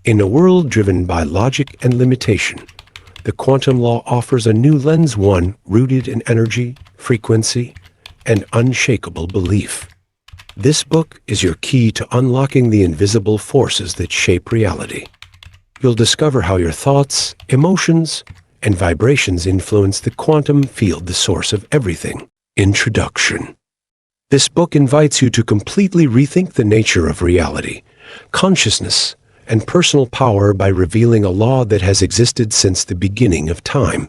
In a world driven by logic and limitation, the quantum law offers a new lens, one rooted in energy, frequency, and unshakable belief. This book is your key to unlocking the invisible forces that shape reality. You'll discover how your thoughts, emotions, and vibrations influence the quantum field, the source of everything. Introduction. This book invites you to completely rethink the nature of reality, consciousness, and personal power by revealing a law that has existed since the beginning of time.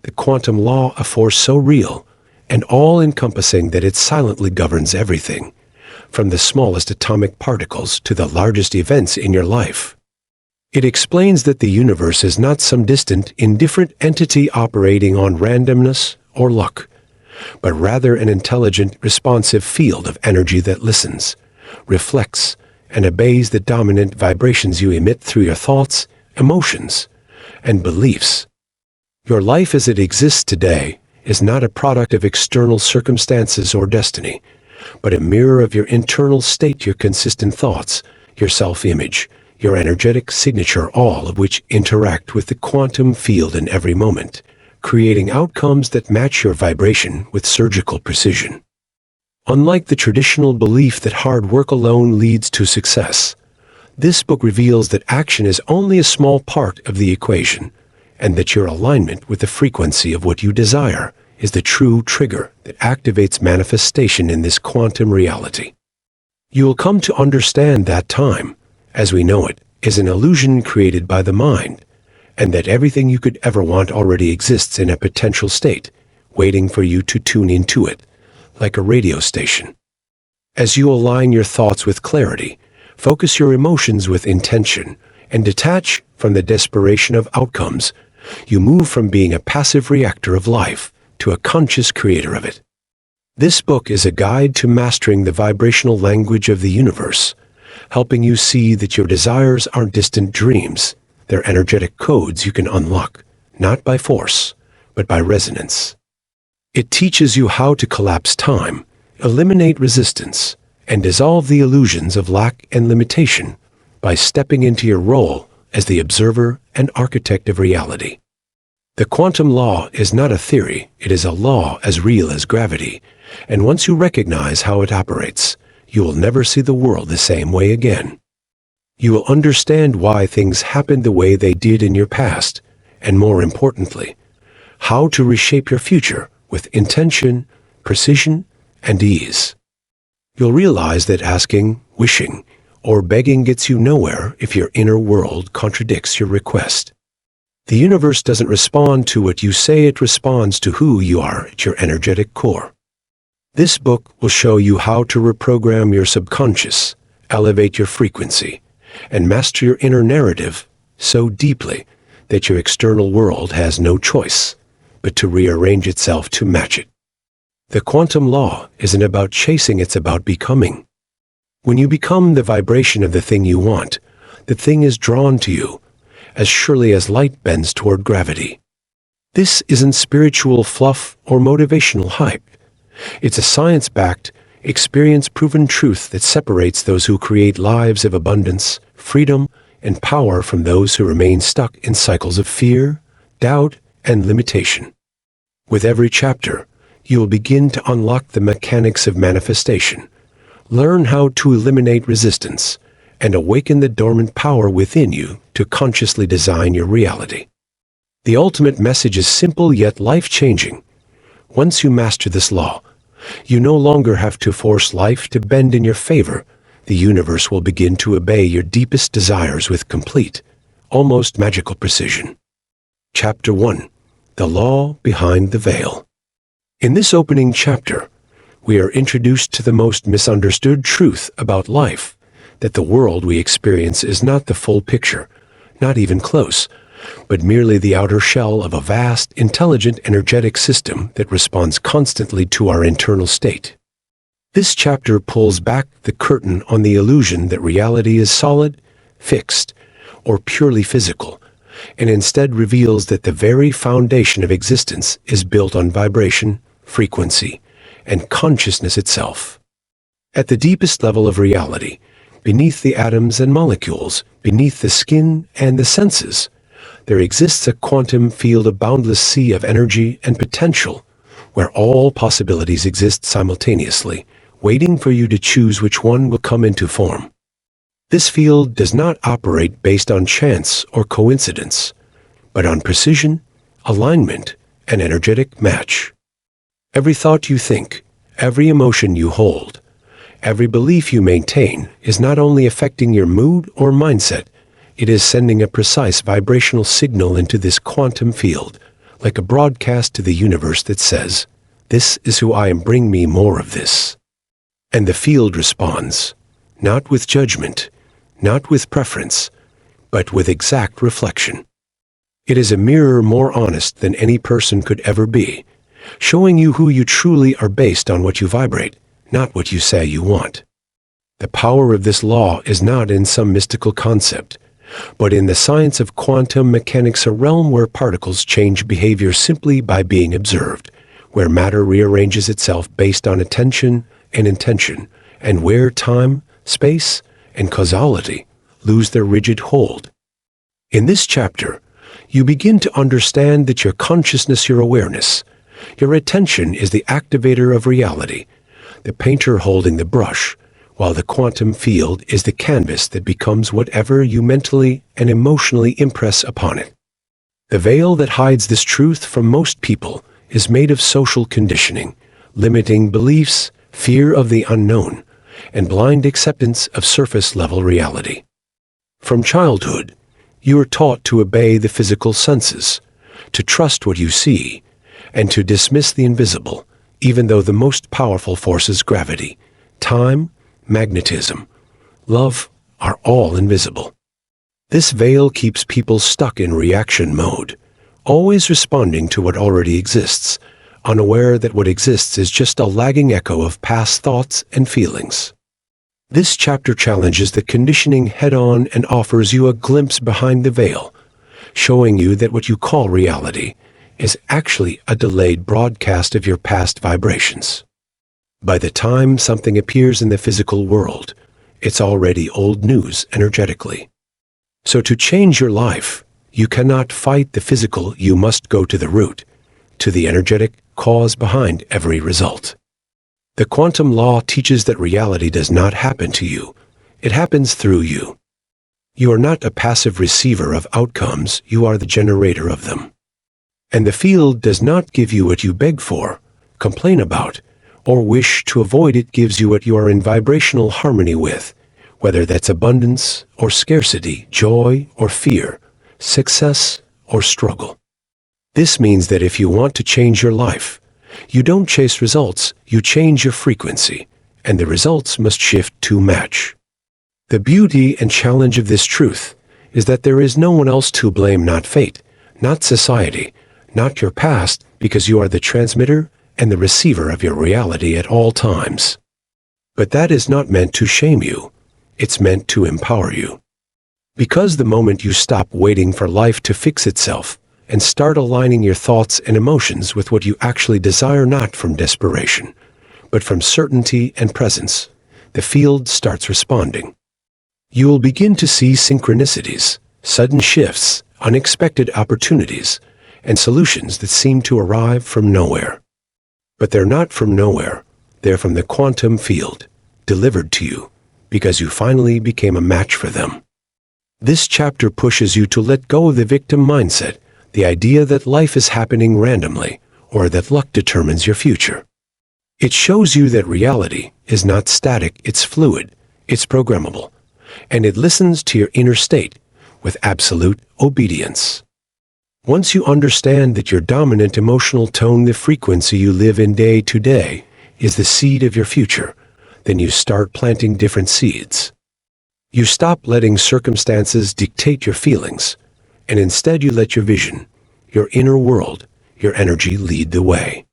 The quantum law, a force so real and all-encompassing that it silently governs everything, from the smallest atomic particles to the largest events in your life. It explains that the universe is not some distant, indifferent entity operating on randomness or luck, but rather an intelligent, responsive field of energy that listens, reflects, and obeys the dominant vibrations you emit through your thoughts, emotions, and beliefs. Your life as it exists today is not a product of external circumstances or destiny, but a mirror of your internal state, your consistent thoughts, your self-image, your energetic signature, all of which interact with the quantum field in every moment, creating outcomes that match your vibration with surgical precision. Unlike the traditional belief that hard work alone leads to success, this book reveals that action is only a small part of the equation, and that your alignment with the frequency of what you desire is the true trigger that activates manifestation in this quantum reality. You will come to understand that time, as we know it, is an illusion created by the mind, and that everything you could ever want already exists in a potential state, waiting for you to tune into it, like a radio station. As you align your thoughts with clarity, focus your emotions with intention, and detach from the desperation of outcomes, you move from being a passive reactor of life to a conscious creator of it. This book is a guide to mastering the vibrational language of the universe, helping you see that your desires aren't distant dreams. They're energetic codes you can unlock, not by force, but by resonance. It teaches you how to collapse time, eliminate resistance, and dissolve the illusions of lack and limitation by stepping into your role as the observer and architect of reality. The quantum law is not a theory, it is a law as real as gravity, and once you recognize how it operates, you will never see the world the same way again. You will understand why things happened the way they did in your past, and more importantly, how to reshape your future with intention, precision, and ease. You'll realize that asking, wishing, or begging gets you nowhere if your inner world contradicts your request. The universe doesn't respond to what you say, it responds to who you are at your energetic core. This book will show you how to reprogram your subconscious, elevate your frequency, and master your inner narrative so deeply that your external world has no choice but to rearrange itself to match it. The quantum law isn't about chasing, it's about becoming. When you become the vibration of the thing you want, the thing is drawn to you, as surely as light bends toward gravity. This isn't spiritual fluff or motivational hype. It's a science-backed, experience-proven truth that separates those who create lives of abundance, freedom, and power from those who remain stuck in cycles of fear, doubt, and limitation. With every chapter, you will begin to unlock the mechanics of manifestation, learn how to eliminate resistance, and awaken the dormant power within you to consciously design your reality. The ultimate message is simple yet life-changing. Once you master this law, you no longer have to force life to bend in your favor. The universe will begin to obey your deepest desires with complete, almost magical precision. Chapter 1. The Law Behind the Veil. In this opening chapter, we are introduced to the most misunderstood truth about life, that the world we experience is not the full picture, not even close, but merely the outer shell of a vast, intelligent, energetic system that responds constantly to our internal state. This chapter pulls back the curtain on the illusion that reality is solid, fixed, or purely physical, and instead reveals that the very foundation of existence is built on vibration, frequency, and consciousness itself. At the deepest level of reality, beneath the atoms and molecules, beneath the skin and the senses, there exists a quantum field, a boundless sea of energy and potential, where all possibilities exist simultaneously, waiting for you to choose which one will come into form. This field does not operate based on chance or coincidence, but on precision, alignment, and energetic match. Every thought you think, every emotion you hold, every belief you maintain is not only affecting your mood or mindset, it is sending a precise vibrational signal into this quantum field, like a broadcast to the universe that says, "This is who I am, bring me more of this." And the field responds, not with judgment, not with preference, but with exact reflection. It is a mirror more honest than any person could ever be, showing you who you truly are based on what you vibrate, not what you say you want. The power of this law is not in some mystical concept, but in the science of quantum mechanics, a realm where particles change behavior simply by being observed, where matter rearranges itself based on attention and intention, and where time, space, and causality lose their rigid hold. In this chapter, you begin to understand that your consciousness, your awareness, your attention is the activator of reality, the painter holding the brush, while the quantum field is the canvas that becomes whatever you mentally and emotionally impress upon it. The veil that hides this truth from most people is made of social conditioning, limiting beliefs, fear of the unknown, and blind acceptance of surface-level reality. From childhood, you are taught to obey the physical senses, to trust what you see, and to dismiss the invisible, even though the most powerful forces, gravity, time, magnetism, love, are all invisible. This veil keeps people stuck in reaction mode, always responding to what already exists, unaware that what exists is just a lagging echo of past thoughts and feelings. This chapter challenges the conditioning head-on and offers you a glimpse behind the veil, showing you that what you call reality is actually a delayed broadcast of your past vibrations. By the time something appears in the physical world, it's already old news energetically. So to change your life, you cannot fight the physical, you must go to the root, to the energetic cause behind every result. The quantum law teaches that reality does not happen to you, it happens through you. You are not a passive receiver of outcomes, you are the generator of them. And the field does not give you what you beg for, complain about, or wish to avoid. It gives you what you are in vibrational harmony with, whether that's abundance or scarcity, joy or fear, success or struggle. This means that if you want to change your life, you don't chase results, you change your frequency, and the results must shift to match. The beauty and challenge of this truth is that there is no one else to blame, not fate, not society, not your past, because you are the transmitter and the receiver of your reality at all times. But that is not meant to shame you, it's meant to empower you. Because the moment you stop waiting for life to fix itself and start aligning your thoughts and emotions with what you actually desire, not from desperation, but from certainty and presence, the field starts responding. You will begin to see synchronicities, sudden shifts, unexpected opportunities, and solutions that seem to arrive from nowhere. But they're not from nowhere, they're from the quantum field, delivered to you, because you finally became a match for them. This chapter pushes you to let go of the victim mindset, the idea that life is happening randomly, or that luck determines your future. It shows you that reality is not static, it's fluid, it's programmable, and it listens to your inner state with absolute obedience. Once you understand that your dominant emotional tone, the frequency you live in day to day, is the seed of your future, then you start planting different seeds. You stop letting circumstances dictate your feelings, and instead you let your vision, your inner world, your energy lead the way.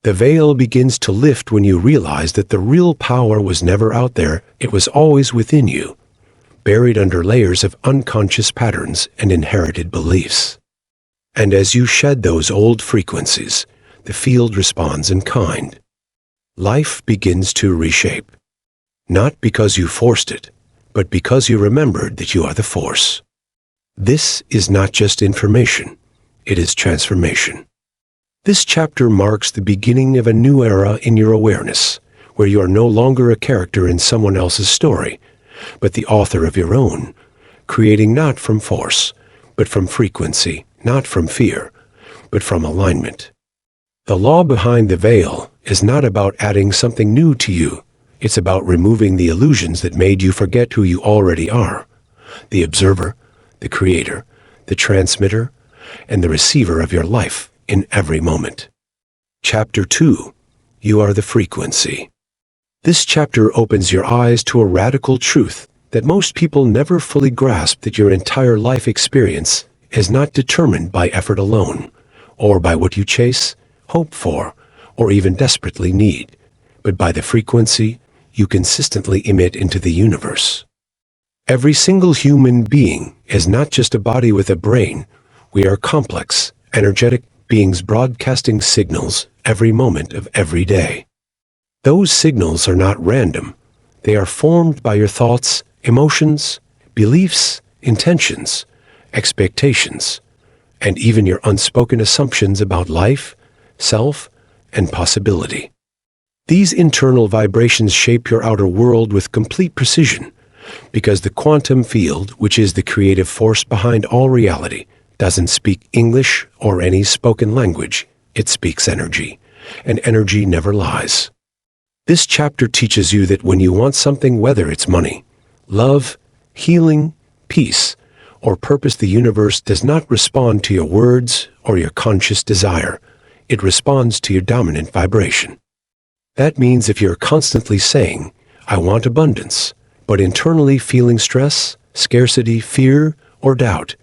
The veil begins to lift when you realize that the real power was never out there, it was always within you, buried under layers of unconscious patterns and inherited beliefs. And as you shed those old frequencies, the field responds in kind. Life begins to reshape. Not because you forced it, but because you remembered that you are the force. This is not just information, it is transformation. This chapter marks the beginning of a new era in your awareness, where you are no longer a character in someone else's story, but the author of your own, creating not from force, but from frequency, not from fear, but from alignment. The law behind the veil is not about adding something new to you. It's about removing the illusions that made you forget who you already are, the observer, the creator, the transmitter, and the receiver of your life in every moment. Chapter 2. You are the frequency. This chapter opens your eyes to a radical truth that most people never fully grasp, that your entire life experience is not determined by effort alone, or by what you chase, hope for, or even desperately need, but by the frequency you consistently emit into the universe. Every single human being is not just a body with a brain. We are complex, energetic beings broadcasting signals every moment of every day. Those signals are not random. They are formed by your thoughts, emotions, beliefs, intentions, expectations, and even your unspoken assumptions about life, self, and possibility. These internal vibrations shape your outer world with complete precision, because the quantum field, which is the creative force behind all reality, doesn't speak English or any spoken language. It speaks energy, and energy never lies. This chapter teaches you that when you want something, whether it's money, love, healing, peace, or purpose, the universe does not respond to your words or your conscious desire. It responds to your dominant vibration. That means if you're constantly saying, "I want abundance," but internally feeling stress, scarcity, fear, or doubt,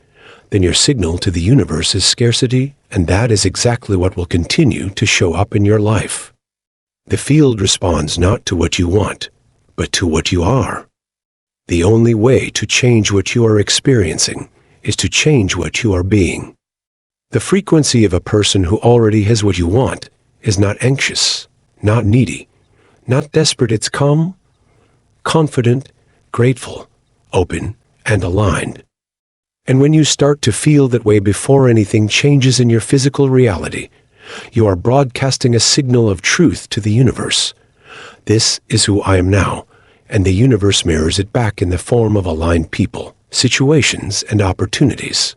then your signal to the universe is scarcity, and that is exactly what will continue to show up in your life. The field responds not to what you want, but to what you are. The only way to change what you are experiencing is to change what you are being. The frequency of a person who already has what you want is not anxious, not needy, not desperate. It's calm, confident, grateful, open, and aligned. And when you start to feel that way before anything changes in your physical reality, you are broadcasting a signal of truth to the universe. This is who I am now, and the universe mirrors it back in the form of aligned people, situations, and opportunities.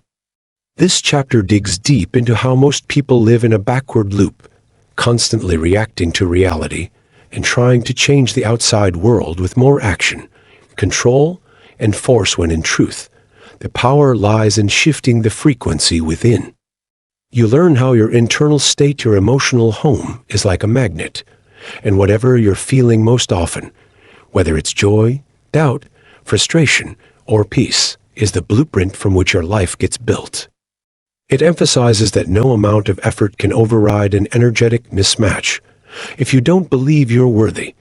This chapter digs deep into how most people live in a backward loop, constantly reacting to reality and trying to change the outside world with more action, control, and force, when in truth, the power lies in shifting the frequency within. You learn how your internal state, your emotional home, is like a magnet, and whatever you're feeling most often, whether it's joy, doubt, frustration, or peace, is the blueprint from which your life gets built. It emphasizes that no amount of effort can override an energetic mismatch. If you don't believe you're worthy,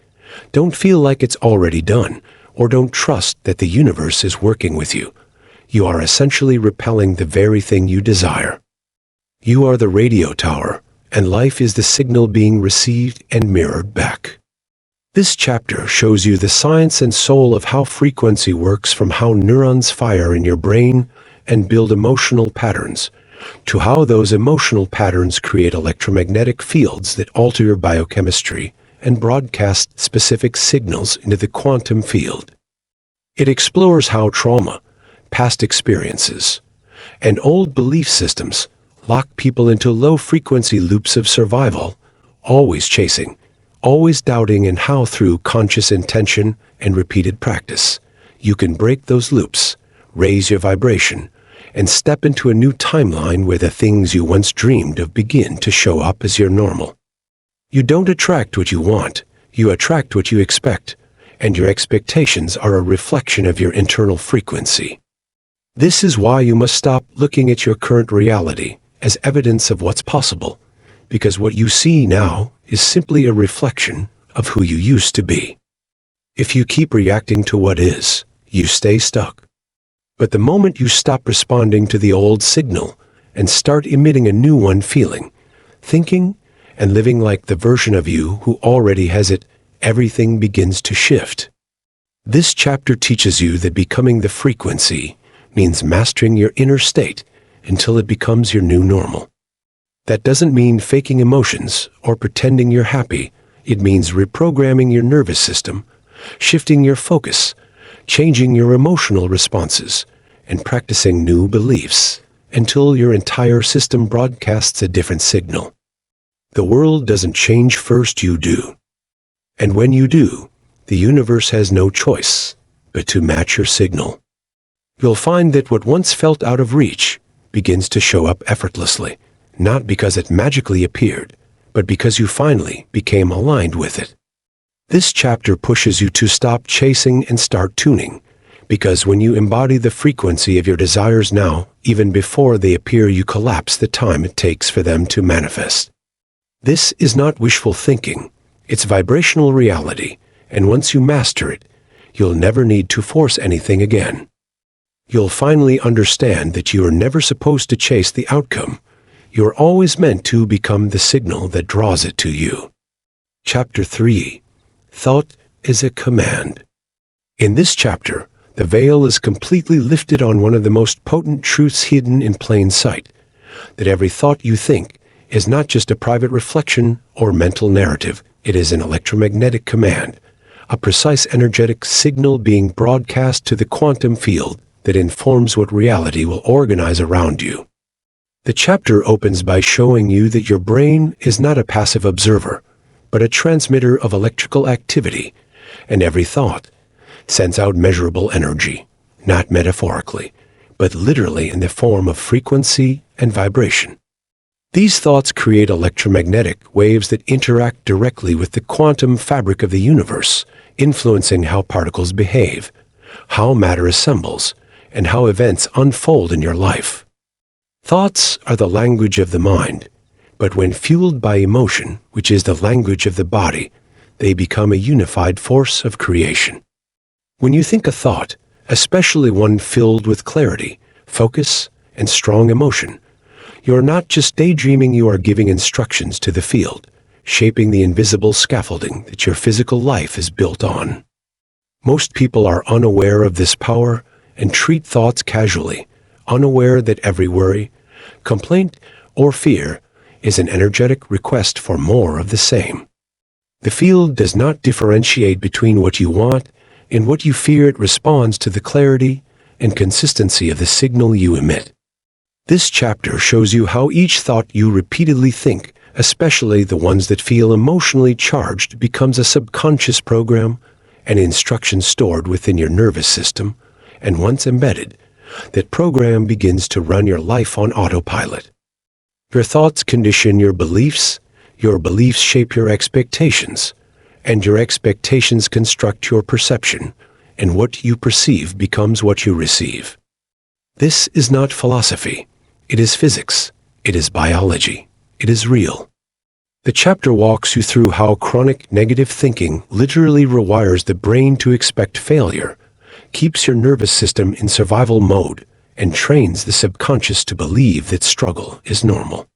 don't feel like it's already done, or don't trust that the universe is working with you, you are essentially repelling the very thing you desire. You are the radio tower, and life is the signal being received and mirrored back. This chapter shows you the science and soul of how frequency works, from how neurons fire in your brain and build emotional patterns, to how those emotional patterns create electromagnetic fields that alter your biochemistry and broadcast specific signals into the quantum field. It explores how trauma, past experiences, and old belief systems lock people into low-frequency loops of survival, always chasing, always doubting, and how through conscious intention and repeated practice, you can break those loops, raise your vibration, and step into a new timeline where the things you once dreamed of begin to show up as your normal. You don't attract what you want, you attract what you expect, and your expectations are a reflection of your internal frequency. This is why you must stop looking at your current reality as evidence of what's possible, because what you see now is simply a reflection of who you used to be. If you keep reacting to what is, you stay stuck. But the moment you stop responding to the old signal and start emitting a new one, feeling, thinking, and living like the version of you who already has it, everything begins to shift. This chapter teaches you that becoming the frequency means mastering your inner state until it becomes your new normal. That doesn't mean faking emotions or pretending you're happy. It means reprogramming your nervous system, shifting your focus, changing your emotional responses, and practicing new beliefs until your entire system broadcasts a different signal. The world doesn't change first, you do. And when you do, the universe has no choice but to match your signal. You'll find that what once felt out of reach begins to show up effortlessly, not because it magically appeared, but because you finally became aligned with it. This chapter pushes you to stop chasing and start tuning, because when you embody the frequency of your desires now, even before they appear, you collapse the time it takes for them to manifest. This is not wishful thinking, it's vibrational reality, and once you master it, you'll never need to force anything again. You'll finally understand that you are never supposed to chase the outcome. You are always meant to become the signal that draws it to you. Chapter 3. Thought is a command. In this chapter, the veil is completely lifted on one of the most potent truths hidden in plain sight, that every thought you think is not just a private reflection or mental narrative, it is an electromagnetic command, a precise energetic signal being broadcast to the quantum field that informs what reality will organize around you. The chapter opens by showing you that your brain is not a passive observer, but a transmitter of electrical activity, and every thought sends out measurable energy, not metaphorically, but literally in the form of frequency and vibration. These thoughts create electromagnetic waves that interact directly with the quantum fabric of the universe, influencing how particles behave, how matter assembles, and how events unfold in your life. Thoughts are the language of the mind, but when fueled by emotion, which is the language of the body, they become a unified force of creation. When you think a thought, especially one filled with clarity, focus, and strong emotion, you are not just daydreaming, you are giving instructions to the field, shaping the invisible scaffolding that your physical life is built on. Most people are unaware of this power and treat thoughts casually, unaware that every worry, complaint, or fear is an energetic request for more of the same. The field does not differentiate between what you want and what you fear. It responds to the clarity and consistency of the signal you emit. This chapter shows you how each thought you repeatedly think, especially the ones that feel emotionally charged, becomes a subconscious program, an instruction stored within your nervous system, and once embedded, that program begins to run your life on autopilot. Your thoughts condition your beliefs shape your expectations, and your expectations construct your perception, and what you perceive becomes what you receive. This is not philosophy. It is physics. It is biology. It is real. The chapter walks you through how chronic negative thinking literally rewires the brain to expect failure, keeps your nervous system in survival mode, and trains the subconscious to believe that struggle is normal.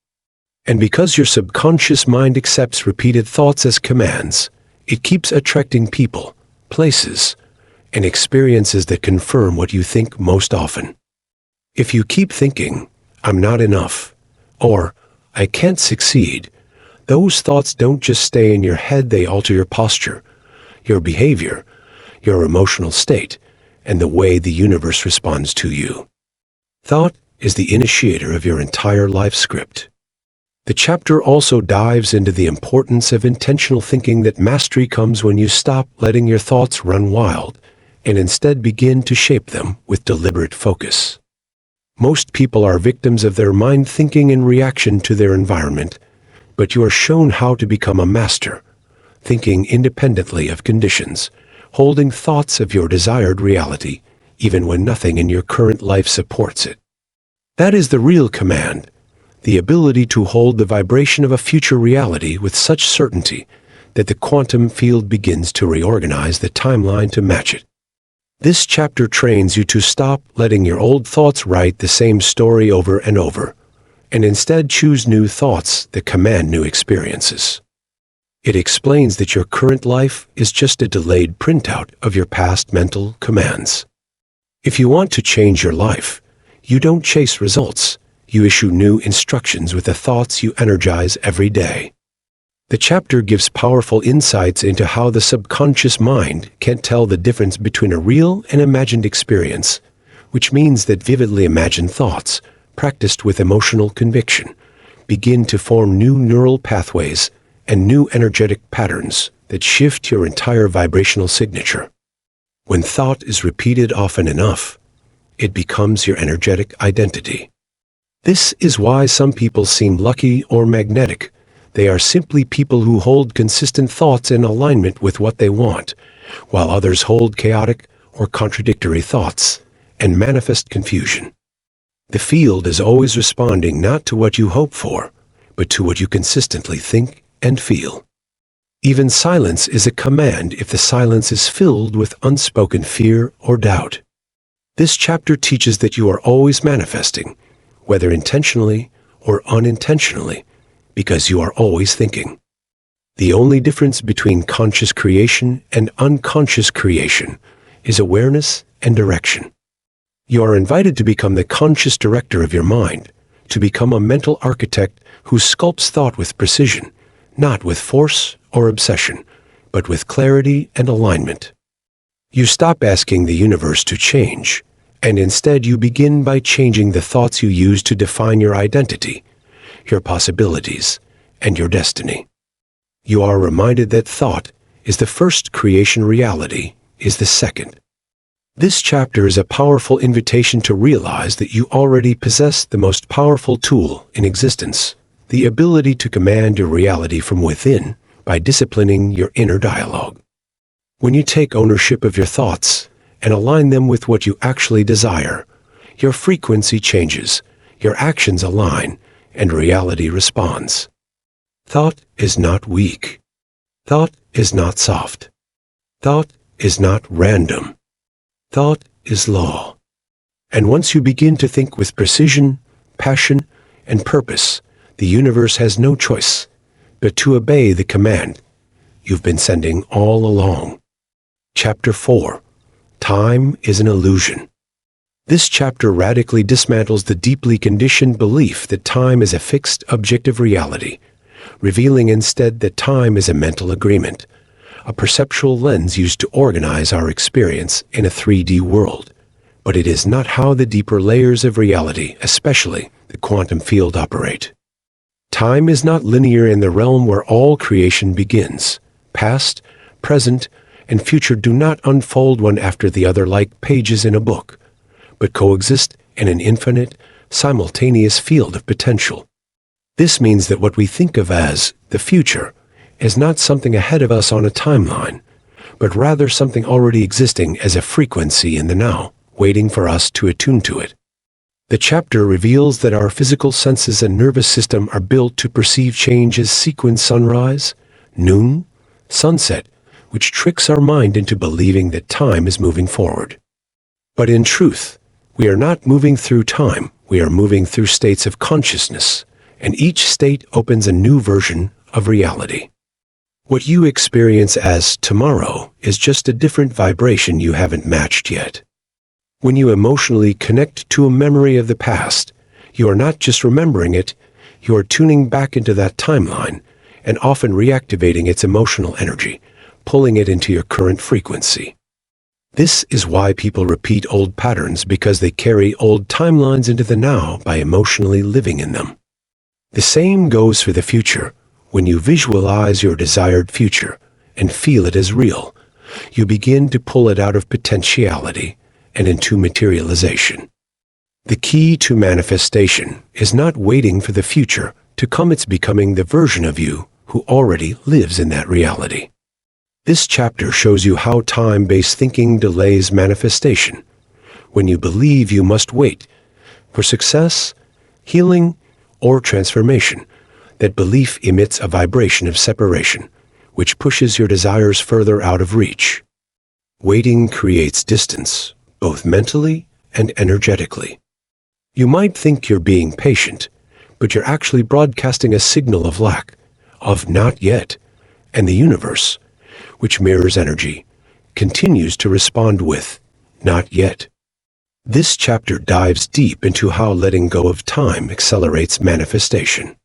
And because your subconscious mind accepts repeated thoughts as commands, it keeps attracting people, places, and experiences that confirm what you think most often. If you keep thinking, "I'm not enough," or "I can't succeed," those thoughts don't just stay in your head, they alter your posture, your behavior, your emotional state, and the way the universe responds to you. Thought is the initiator of your entire life script. The chapter also dives into the importance of intentional thinking, that mastery comes when you stop letting your thoughts run wild and instead begin to shape them with deliberate focus. Most people are victims of their mind, thinking in reaction to their environment, but you are shown how to become a master, thinking independently of conditions, holding thoughts of your desired reality, even when nothing in your current life supports it. That is the real command, the ability to hold the vibration of a future reality with such certainty that the quantum field begins to reorganize the timeline to match it. This chapter trains you to stop letting your old thoughts write the same story over and over, and instead choose new thoughts that command new experiences. It explains that your current life is just a delayed printout of your past mental commands. If you want to change your life, you don't chase results. You issue new instructions with the thoughts you energize every day. The chapter gives powerful insights into how the subconscious mind can't tell the difference between a real and imagined experience, which means that vividly imagined thoughts, practiced with emotional conviction, begin to form new neural pathways and new energetic patterns that shift your entire vibrational signature. When thought is repeated often enough, it becomes your energetic identity. This is why some people seem lucky or magnetic. They are simply people who hold consistent thoughts in alignment with what they want, while others hold chaotic or contradictory thoughts and manifest confusion. The field is always responding not to what you hope for, but to what you consistently think and feel. Even silence is a command if the silence is filled with unspoken fear or doubt. This chapter teaches that you are always manifesting, whether intentionally or unintentionally, because you are always thinking. The only difference between conscious creation and unconscious creation is awareness and direction. You are invited to become the conscious director of your mind, to become a mental architect who sculpts thought with precision, not with force or obsession, but with clarity and alignment. You stop asking the universe to change, and instead you begin by changing the thoughts you use to define your identity, your possibilities, and your destiny. You are reminded that thought is the first creation, reality is the second. This chapter is a powerful invitation to realize that you already possess the most powerful tool in existence, the ability to command your reality from within by disciplining your inner dialogue. When you take ownership of your thoughts and align them with what you actually desire, your frequency changes, your actions align, and reality responds. Thought is not weak. Thought is not soft. Thought is not random. Thought is law. And once you begin to think with precision, passion, and purpose, the universe has no choice but to obey the command you've been sending all along. Chapter 4. Time is an illusion. This chapter radically dismantles the deeply conditioned belief that time is a fixed, objective reality, revealing instead that time is a mental agreement, a perceptual lens used to organize our experience in a 3D world. But it is not how the deeper layers of reality, especially the quantum field, operate. Time is not linear in the realm where all creation begins. Past, present, and future do not unfold one after the other like pages in a book, but coexist in an infinite, simultaneous field of potential. This means that what we think of as the future is not something ahead of us on a timeline, but rather something already existing as a frequency in the now, waiting for us to attune to it. The chapter reveals that our physical senses and nervous system are built to perceive change as sequence: sunrise, noon, sunset, which tricks our mind into believing that time is moving forward. But in truth, we are not moving through time, we are moving through states of consciousness, and each state opens a new version of reality. What you experience as tomorrow is just a different vibration you haven't matched yet. When you emotionally connect to a memory of the past, you are not just remembering it, you are tuning back into that timeline and often reactivating its emotional energy, pulling it into your current frequency. This is why people repeat old patterns, because they carry old timelines into the now by emotionally living in them. The same goes for the future. When you visualize your desired future and feel it as real, you begin to pull it out of potentiality and into materialization. The key to manifestation is not waiting for the future to come, it's becoming the version of you who already lives in that reality. This chapter shows you how time-based thinking delays manifestation. When you believe you must wait for success, healing, or transformation, that belief emits a vibration of separation, which pushes your desires further out of reach. Waiting creates distance, both mentally and energetically. You might think you're being patient, but you're actually broadcasting a signal of lack, of not yet, and the universe, which mirrors energy, continues to respond with, "Not yet." This chapter dives deep into how letting go of time accelerates manifestation.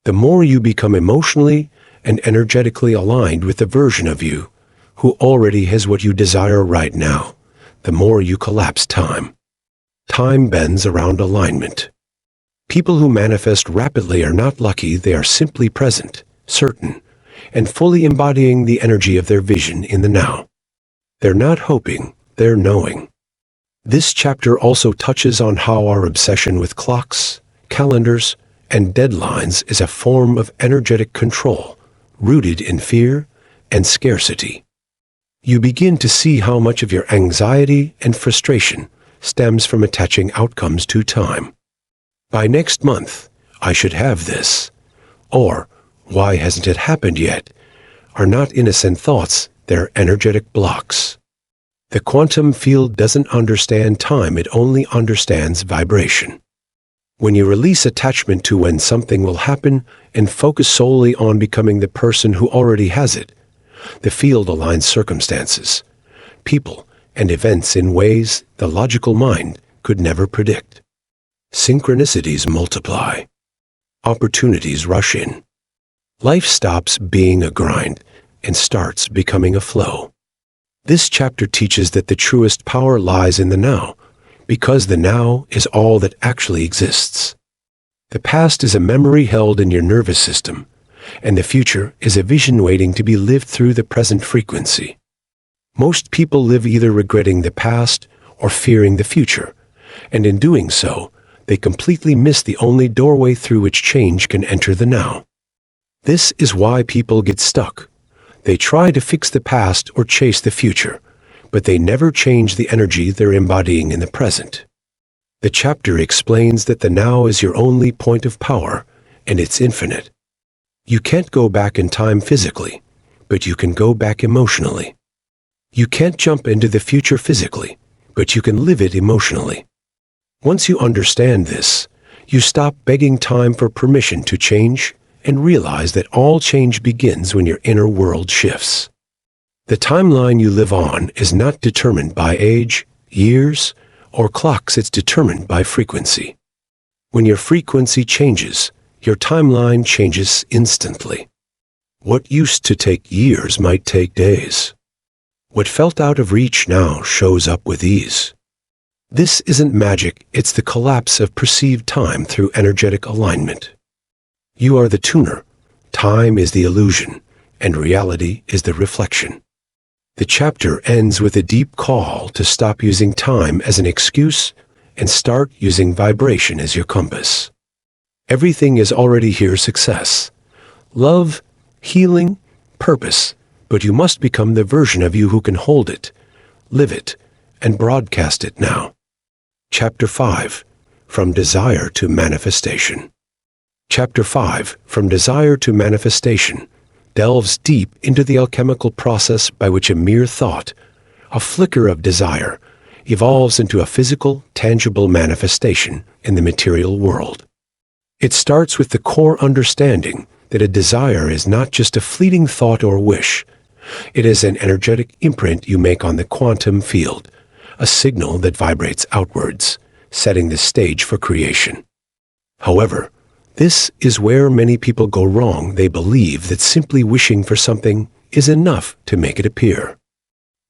The more you become emotionally and energetically aligned with the version of you who already has what you desire right now, the more you collapse time. Time bends around alignment. People who manifest rapidly are not lucky, they are simply present, certain, and fully embodying the energy of their vision in the now. They're not hoping, they're knowing. This chapter also touches on how our obsession with clocks, calendars, and deadlines is a form of energetic control, rooted in fear and scarcity. You begin to see how much of your anxiety and frustration stems from attaching outcomes to time. By next month, I should have this. Or, why hasn't it happened yet? Are not innocent thoughts, they're energetic blocks. The quantum field doesn't understand time, it only understands vibration. When you release attachment to when something will happen and focus solely on becoming the person who already has it, the field aligns circumstances, people, and events in ways the logical mind could never predict. Synchronicities multiply. Opportunities rush in. Life stops being a grind and starts becoming a flow. This chapter teaches that the truest power lies in the now, because the now is all that actually exists. The past is a memory held in your nervous system, and the future is a vision waiting to be lived through the present frequency. Most people live either regretting the past or fearing the future, and in doing so, they completely miss the only doorway through which change can enter the now. This is why people get stuck. They try to fix the past or chase the future, but they never change the energy they're embodying in the present. The chapter explains that the now is your only point of power, and it's infinite. You can't go back in time physically, but you can go back emotionally. You can't jump into the future physically, but you can live it emotionally. Once you understand this, you stop begging time for permission to change and realize that all change begins when your inner world shifts. The timeline you live on is not determined by age, years, or clocks, it's determined by frequency. When your frequency changes, your timeline changes instantly. What used to take years might take days. What felt out of reach now shows up with ease. This isn't magic, it's the collapse of perceived time through energetic alignment. You are the tuner, time is the illusion, and reality is the reflection. The chapter ends with a deep call to stop using time as an excuse and start using vibration as your compass. Everything is already here: success, love, healing, purpose, but you must become the version of you who can hold it, live it, and broadcast it now. Chapter 5, From Desire to Manifestation. Chapter 5, From Desire to Manifestation, delves deep into the alchemical process by which a mere thought, a flicker of desire, evolves into a physical, tangible manifestation in the material world. It starts with the core understanding that a desire is not just a fleeting thought or wish. It is an energetic imprint you make on the quantum field, a signal that vibrates outwards, setting the stage for creation. However, this is where many people go wrong. They believe that simply wishing for something is enough to make it appear.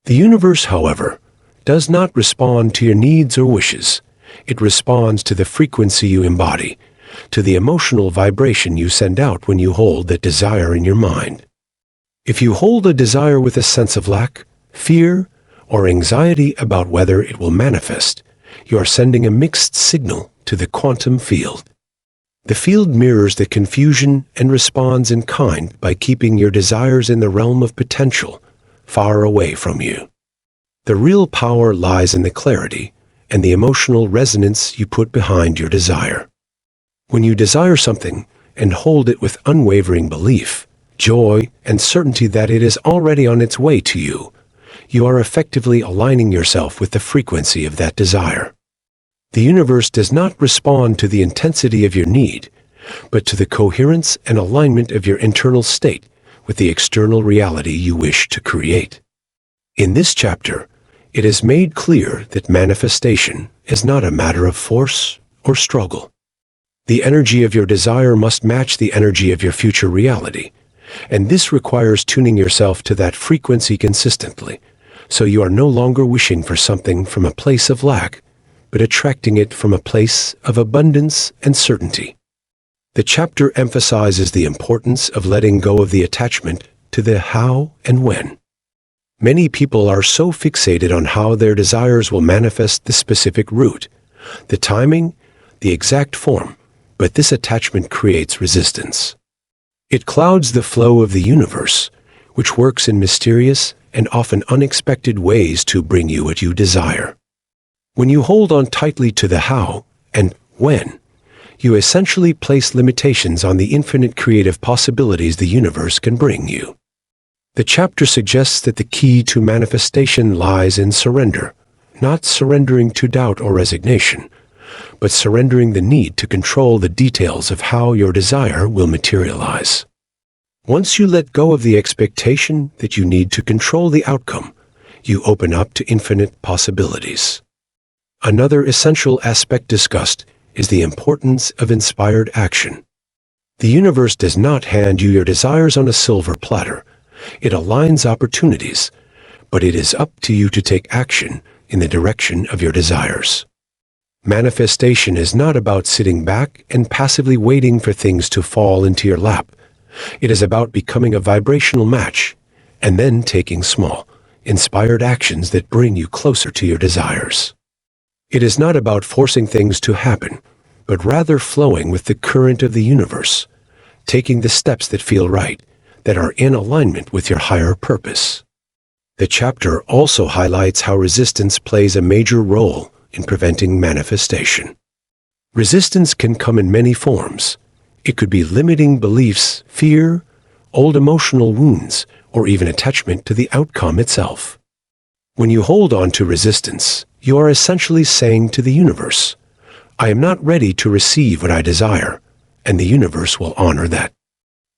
The universe, however, does not respond to your needs or wishes. It responds to the frequency you embody, to the emotional vibration you send out when you hold that desire in your mind. If you hold a desire with a sense of lack, fear, or anxiety about whether it will manifest, you are sending a mixed signal to the quantum field. The field mirrors the confusion and responds in kind by keeping your desires in the realm of potential, far away from you. The real power lies in the clarity and the emotional resonance you put behind your desire. When you desire something and hold it with unwavering belief, joy, and certainty that it is already on its way to you, you are effectively aligning yourself with the frequency of that desire. The universe does not respond to the intensity of your need, but to the coherence and alignment of your internal state, with the external reality you wish to create. In this chapter, it is made clear that manifestation is not a matter of force or struggle. The energy of your desire must match the energy of your future reality, and this requires tuning yourself to that frequency consistently, so you are no longer wishing for something from a place of lack, but attracting it from a place of abundance and certainty. The chapter emphasizes the importance of letting go of the attachment to the how and when. Many people are so fixated on how their desires will manifest the specific route, the timing, the exact form, but this attachment creates resistance. It clouds the flow of the universe, which works in mysterious and often unexpected ways to bring you what you desire. When you hold on tightly to the how and when, you essentially place limitations on the infinite creative possibilities the universe can bring you. The chapter suggests that the key to manifestation lies in surrender, not surrendering to doubt or resignation, but surrendering the need to control the details of how your desire will materialize. Once you let go of the expectation that you need to control the outcome, you open up to infinite possibilities. Another essential aspect discussed is the importance of inspired action. The universe does not hand you your desires on a silver platter. It aligns opportunities, but it is up to you to take action in the direction of your desires. Manifestation is not about sitting back and passively waiting for things to fall into your lap. It is about becoming a vibrational match and then taking small, inspired actions that bring you closer to your desires. It is not about forcing things to happen, but rather flowing with the current of the universe, taking the steps that feel right, that are in alignment with your higher purpose. The chapter also highlights how resistance plays a major role in preventing manifestation. Resistance can come in many forms. It could be limiting beliefs, fear, old emotional wounds, or even attachment to the outcome itself. When you hold on to resistance, you are essentially saying to the universe, I am not ready to receive what I desire, and the universe will honor that.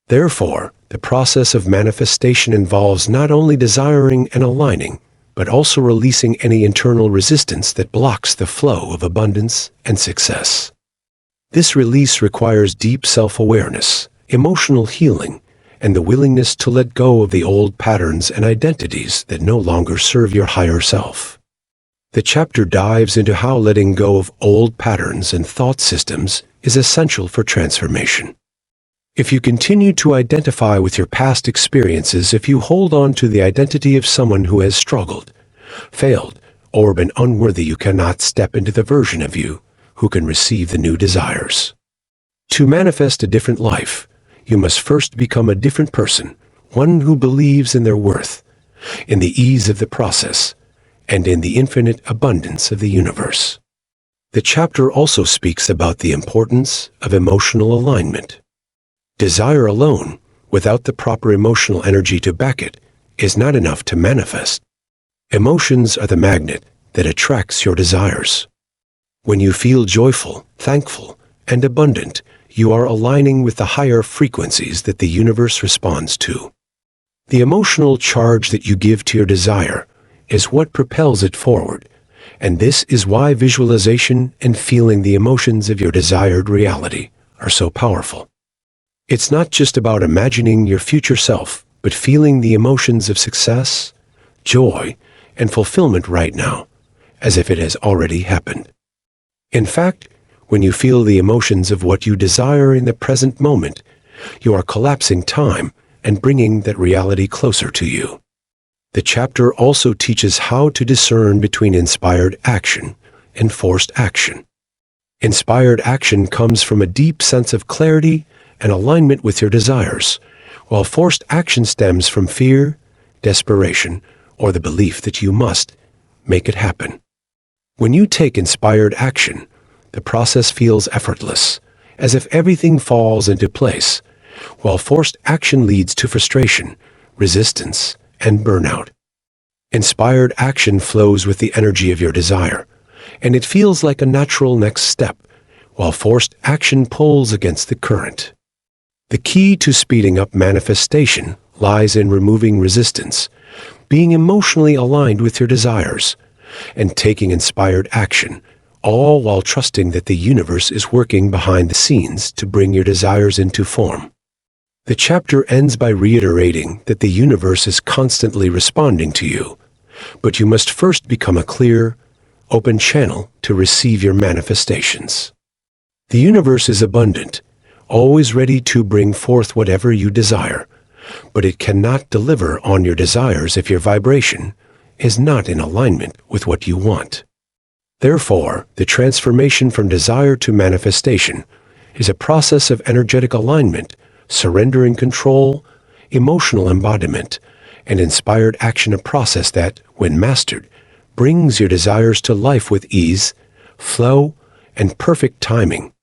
Therefore, the process of manifestation involves not only desiring and aligning, but also releasing any internal resistance that blocks the flow of abundance and success. This release requires deep self-awareness, emotional healing, and the willingness to let go of the old patterns and identities that no longer serve your higher self. The chapter dives into how letting go of old patterns and thought systems is essential for transformation. If you continue to identify with your past experiences, if you hold on to the identity of someone who has struggled, failed, or been unworthy, you cannot step into the version of you who can receive the new desires. To manifest a different life, you must first become a different person, one who believes in their worth, in the ease of the process, and in the infinite abundance of the universe. The chapter also speaks about the importance of emotional alignment. Desire alone, without the proper emotional energy to back it, is not enough to manifest. Emotions are the magnet that attracts your desires. When you feel joyful, thankful, and abundant, you are aligning with the higher frequencies that the universe responds to. The emotional charge that you give to your desire is what propels it forward, and this is why visualization and feeling the emotions of your desired reality are so powerful. It's not just about imagining your future self, but feeling the emotions of success, joy, and fulfillment right now, as if it has already happened. In fact, when you feel the emotions of what you desire in the present moment, you are collapsing time and bringing that reality closer to you. The chapter also teaches how to discern between inspired action and forced action. Inspired action comes from a deep sense of clarity and alignment with your desires, while forced action stems from fear, desperation, or the belief that you must make it happen. When you take inspired action, the process feels effortless, as if everything falls into place, while forced action leads to frustration, resistance, and burnout. Inspired action flows with the energy of your desire, and it feels like a natural next step, while forced action pulls against the current. The key to speeding up manifestation lies in removing resistance, being emotionally aligned with your desires, and taking inspired action, all while trusting that the universe is working behind the scenes to bring your desires into form. The chapter ends by reiterating that the universe is constantly responding to you, but you must first become a clear, open channel to receive your manifestations. The universe is abundant, always ready to bring forth whatever you desire, but it cannot deliver on your desires if your vibration is not in alignment with what you want. Therefore, the transformation from desire to manifestation is a process of energetic alignment, surrendering control, emotional embodiment, and inspired action, a process that, when mastered, brings your desires to life with ease, flow, and perfect timing.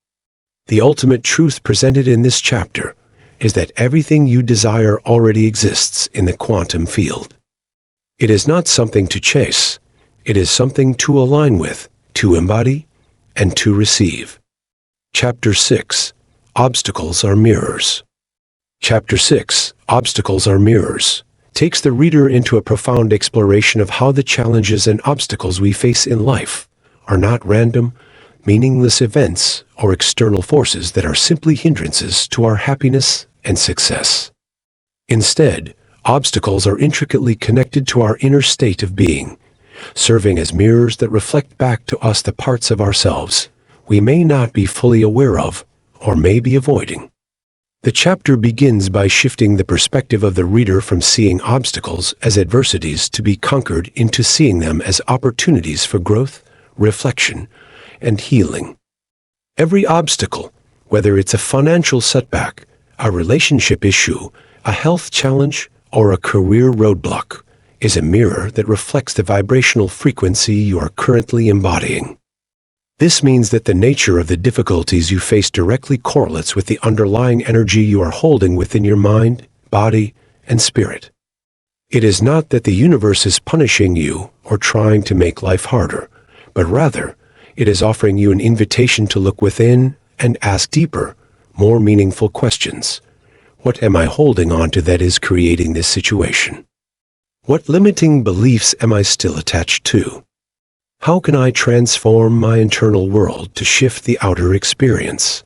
The ultimate truth presented in this chapter is that everything you desire already exists in the quantum field. It is not something to chase. It is something to align with, to embody, and to receive. Chapter 6. Obstacles are mirrors. Chapter 6. Obstacles are mirrors takes the reader into a profound exploration of how the challenges and obstacles we face in life are not random, meaningless events or external forces that are simply hindrances to our happiness and success. Instead, obstacles are intricately connected to our inner state of being, serving as mirrors that reflect back to us the parts of ourselves we may not be fully aware of or may be avoiding. The chapter begins by shifting the perspective of the reader from seeing obstacles as adversities to be conquered into seeing them as opportunities for growth, reflection, and healing. Every obstacle, whether it's a financial setback, a relationship issue, a health challenge, or a career roadblock, is a mirror that reflects the vibrational frequency you are currently embodying. This means that the nature of the difficulties you face directly correlates with the underlying energy you are holding within your mind, body, and spirit. It is not that the universe is punishing you or trying to make life harder, but rather, it is offering you an invitation to look within and ask deeper, more meaningful questions. What am I holding on to that is creating this situation? What limiting beliefs am I still attached to? How can I transform my internal world to shift the outer experience?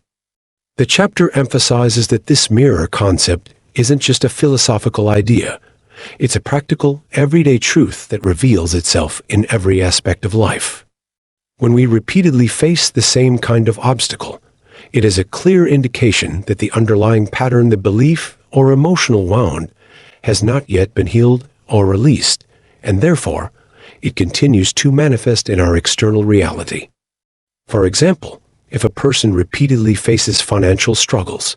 The chapter emphasizes that this mirror concept isn't just a philosophical idea. It's a practical, everyday truth that reveals itself in every aspect of life. When we repeatedly face the same kind of obstacle, it is a clear indication that the underlying pattern, the belief or emotional wound, has not yet been healed or released, and therefore, it continues to manifest in our external reality. For example, if a person repeatedly faces financial struggles,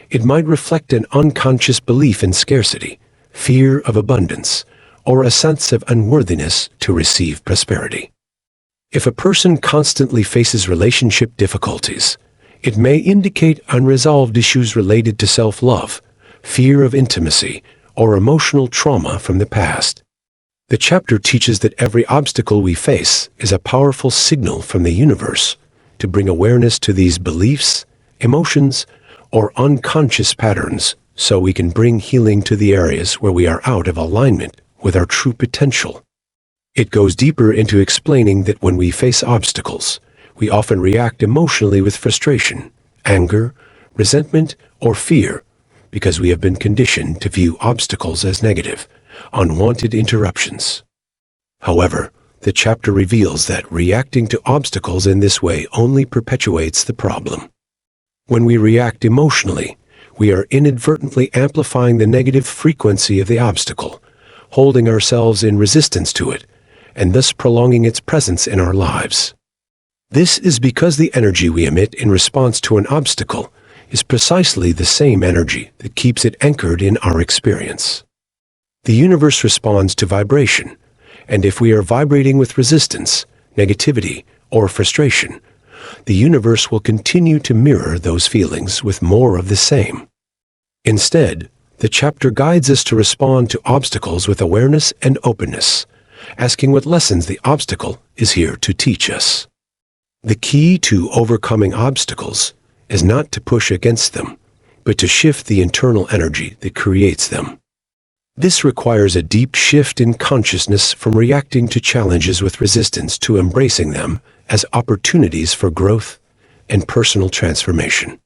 it might reflect an unconscious belief in scarcity, fear of abundance, or a sense of unworthiness to receive prosperity. If a person constantly faces relationship difficulties, it may indicate unresolved issues related to self-love, fear of intimacy, or emotional trauma from the past. The chapter teaches that every obstacle we face is a powerful signal from the universe to bring awareness to these beliefs, emotions, or unconscious patterns so we can bring healing to the areas where we are out of alignment with our true potential. It goes deeper into explaining that when we face obstacles, we often react emotionally with frustration, anger, resentment, or fear because we have been conditioned to view obstacles as negative, unwanted interruptions. However, the chapter reveals that reacting to obstacles in this way only perpetuates the problem. When we react emotionally, we are inadvertently amplifying the negative frequency of the obstacle, holding ourselves in resistance to it, and thus prolonging its presence in our lives. This is because the energy we emit in response to an obstacle is precisely the same energy that keeps it anchored in our experience. The universe responds to vibration, and if we are vibrating with resistance, negativity, or frustration, the universe will continue to mirror those feelings with more of the same. Instead, the chapter guides us to respond to obstacles with awareness and openness, asking what lessons the obstacle is here to teach us. The key to overcoming obstacles is not to push against them, but to shift the internal energy that creates them. This requires a deep shift in consciousness from reacting to challenges with resistance to embracing them as opportunities for growth and personal transformation.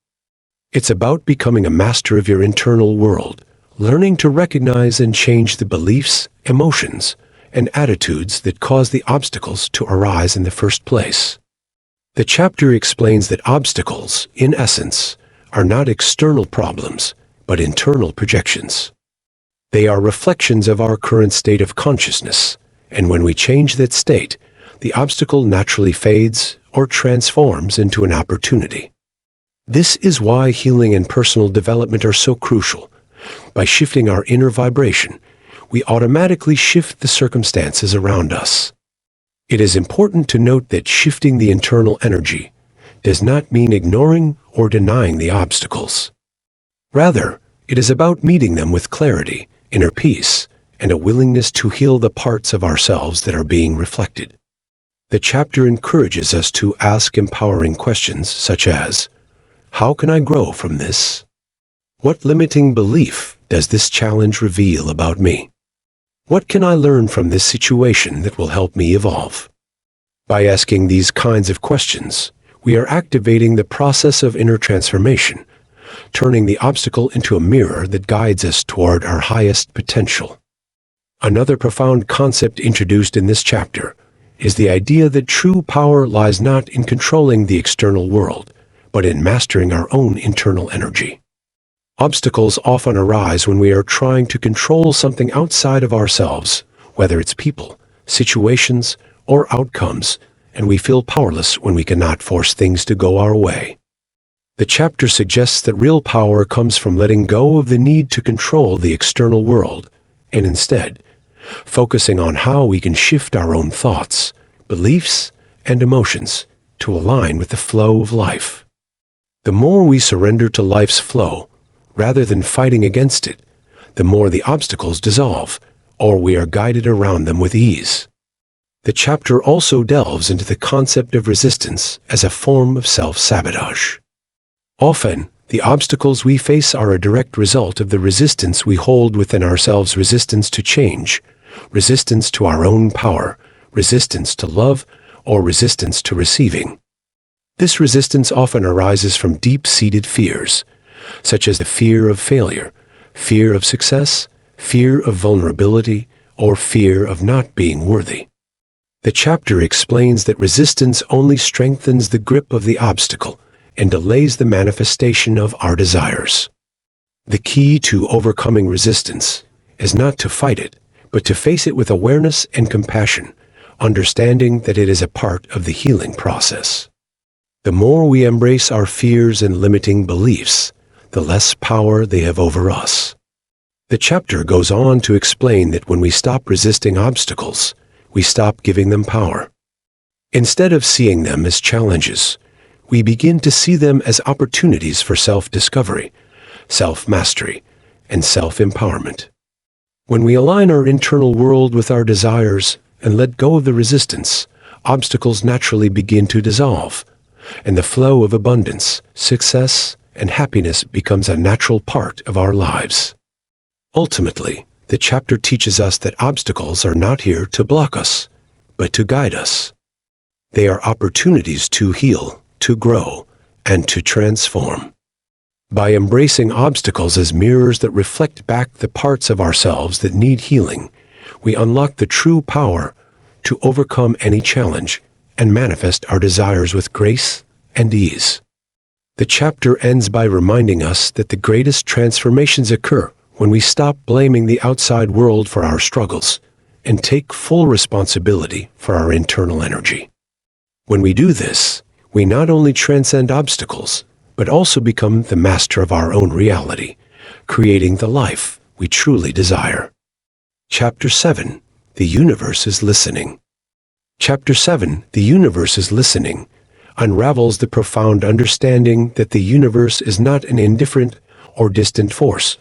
It's about becoming a master of your internal world, learning to recognize and change the beliefs, emotions, and attitudes that cause the obstacles to arise in the first place. The chapter explains that obstacles, in essence, are not external problems, but internal projections. They are reflections of our current state of consciousness, and when we change that state, the obstacle naturally fades or transforms into an opportunity. This is why healing and personal development are so crucial. By shifting our inner vibration, we automatically shift the circumstances around us. It is important to note that shifting the internal energy does not mean ignoring or denying the obstacles. Rather, it is about meeting them with clarity, inner peace, and a willingness to heal the parts of ourselves that are being reflected. The chapter encourages us to ask empowering questions such as, how can I grow from this? What limiting belief does this challenge reveal about me? What can I learn from this situation that will help me evolve? By asking these kinds of questions, we are activating the process of inner transformation, turning the obstacle into a mirror that guides us toward our highest potential. Another profound concept introduced in this chapter is the idea that true power lies not in controlling the external world, but in mastering our own internal energy. Obstacles often arise when we are trying to control something outside of ourselves, whether it's people, situations, or outcomes, and we feel powerless when we cannot force things to go our way. The chapter suggests that real power comes from letting go of the need to control the external world, and instead, focusing on how we can shift our own thoughts, beliefs, and emotions to align with the flow of life. The more we surrender to life's flow, rather than fighting against it, the more the obstacles dissolve, or we are guided around them with ease. The chapter also delves into the concept of resistance as a form of self-sabotage. Often, the obstacles we face are a direct result of the resistance we hold within ourselves: resistance to change, resistance to our own power, resistance to love, or resistance to receiving. This resistance often arises from deep-seated fears, such as the fear of failure, fear of success, fear of vulnerability, or fear of not being worthy. The chapter explains that resistance only strengthens the grip of the obstacle and delays the manifestation of our desires. The key to overcoming resistance is not to fight it, but to face it with awareness and compassion, understanding that it is a part of the healing process. The more we embrace our fears and limiting beliefs, the less power they have over us. The chapter goes on to explain that when we stop resisting obstacles, we stop giving them power. Instead of seeing them as challenges, we begin to see them as opportunities for self-discovery, self-mastery, and self-empowerment. When we align our internal world with our desires and let go of the resistance, obstacles naturally begin to dissolve, and the flow of abundance, success, and happiness becomes a natural part of our lives. Ultimately, the chapter teaches us that obstacles are not here to block us, but to guide us. They are opportunities to heal, to grow, and to transform. By embracing obstacles as mirrors that reflect back the parts of ourselves that need healing, we unlock the true power to overcome any challenge and manifest our desires with grace and ease. The chapter ends by reminding us that the greatest transformations occur when we stop blaming the outside world for our struggles and take full responsibility for our internal energy. When we do this, we not only transcend obstacles, but also become the master of our own reality, creating the life we truly desire. Chapter 7. The Universe is Listening. Chapter 7. The Universe is Listening unravels the profound understanding that the universe is not an indifferent or distant force,